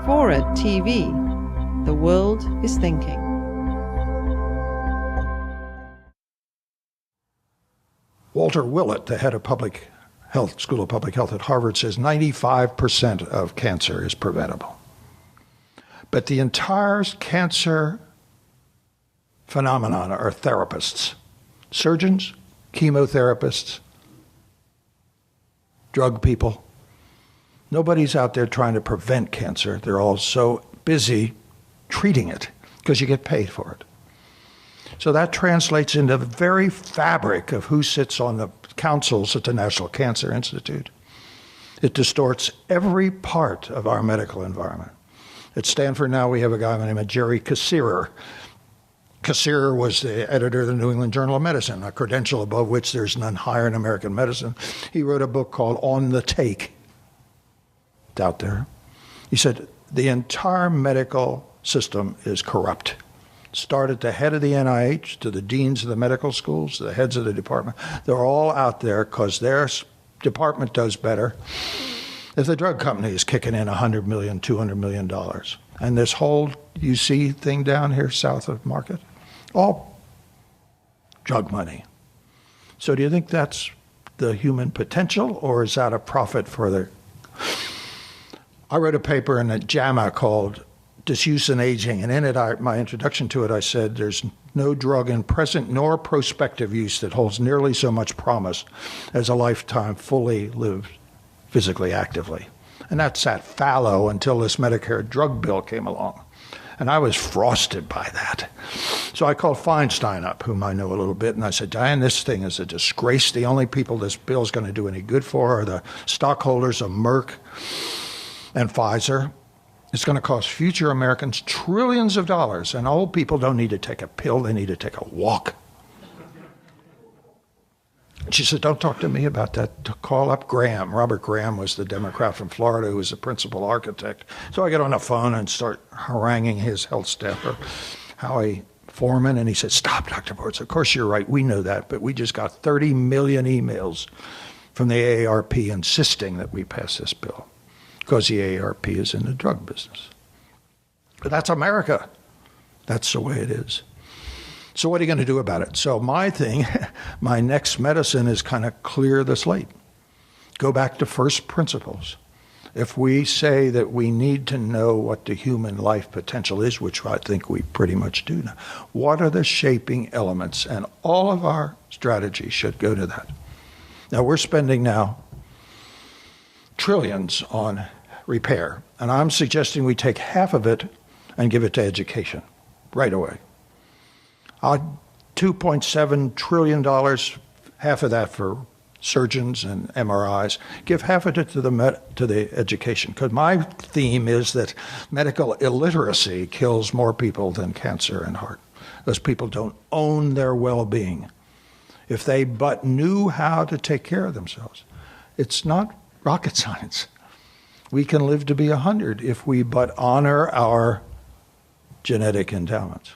FORA.tv. The world is thinking. Walter Willett, the head of public health, School of Public Health at Harvard, says 95% of cancer is preventable. But the entire cancer phenomenon are therapists, surgeons, chemotherapists, drug people. Nobody's out there trying to prevent cancer. They're all so busy treating it because you get paid for it. So that translates into the very fabric of who sits on the councils at the National Cancer Institute. It distorts every part of our medical environment. At Stanford now we have a guy named Jerry Kassirer. Kassirer was the editor of the New England Journal of Medicine, a credential above which there's none higher in American medicine. He wrote a book called On the Take. It's out there. He said, the entire medical system is corrupt. Start at the head of the NIH, to the deans of the medical schools, to the heads of the department. They're all out there because their department does better if the drug company is kicking in $100 million, $200 million. And this whole UC thing down here south of Market, all drug money. So do you think that's the human potential, or is that a profit for the... I wrote a paper in a JAMA called Disuse and Aging, and in it, my introduction to it, I said there's no drug in present nor prospective use that holds nearly so much promise as a lifetime fully lived physically actively. And that sat fallow until this Medicare drug bill came along. And I was frosted by that. So I called Feinstein up, whom I know a little bit, and I said, Diane, this thing is a disgrace. The only people this bill is going to do any good for are the stockholders of Merck and Pfizer. It's going to cost future Americans trillions of dollars, and old people don't need to take a pill, they need to take a walk. She said, don't talk to me about that. Call up Graham. Robert Graham was the Democrat from Florida who was the principal architect. So I get on the phone and start haranguing his health staffer, Howie Foreman, and he said, stop, Dr. Bortz. Of course you're right, we know that, but we just got 30 million emails from the AARP insisting that we pass this bill because the AARP is in the drug business. But that's America. That's the way it is. So what are you going to do about it? So my thing, my next medicine is kind of clear the slate. Go back to first principles. If we say that we need to know what the human life potential is, which I think we pretty much do now, what are the shaping elements? And all of our strategy should go to that. Now we're spending now trillions on repair, and I'm suggesting we take half of it and give it to education right away. $2.7 trillion, half of that for surgeons and MRIs. Give half of it to the education. Because my theme is that medical illiteracy kills more people than cancer and heart. Those people don't own their well-being. If they but knew how to take care of themselves, it's not rocket science. We can live to be 100 if we but honor our genetic endowments.